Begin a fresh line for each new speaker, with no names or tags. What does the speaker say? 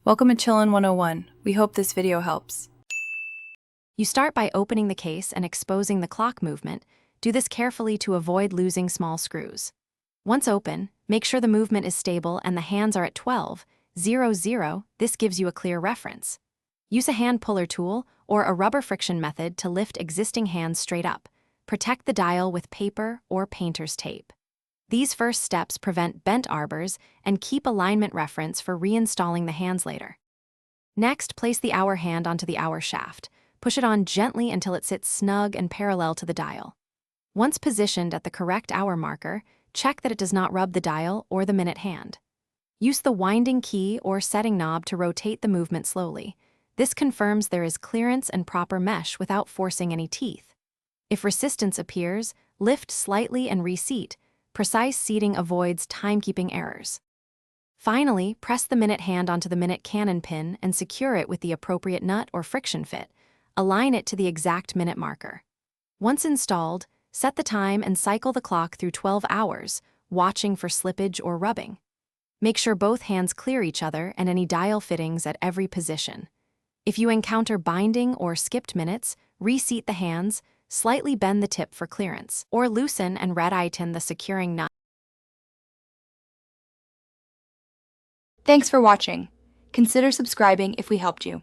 Welcome to Chillin' 101. We hope this video helps.
You start by opening the case and exposing the clock movement. Do this carefully to avoid losing small screws. Once open, make sure the movement is stable and the hands are at 12:00. This gives you a clear reference. Use a hand puller tool or a rubber friction method to lift existing hands straight up. Protect the dial with paper or painter's tape. These first steps prevent bent arbors and keep alignment reference for reinstalling the hands later. Next, place the hour hand onto the hour shaft. Push it on gently until it sits snug and parallel to the dial. Once positioned at the correct hour marker, check that it does not rub the dial or the minute hand. Use the winding key or setting knob to rotate the movement slowly. This confirms there is clearance and proper mesh without forcing any teeth. If resistance appears, lift slightly and reseat. Precise seating avoids timekeeping errors. Finally, press the minute hand onto the minute cannon pin and secure it with the appropriate nut or friction fit. Align it to the exact minute marker. Once installed, set the time and cycle the clock through 12 hours, watching for slippage or rubbing. Make sure both hands clear each other and any dial fittings at every position. If you encounter binding or skipped minutes, reseat the hands, slightly bend the tip for clearance, or loosen and red-tighten the securing nut.
Thanks for watching. Consider subscribing if we helped you.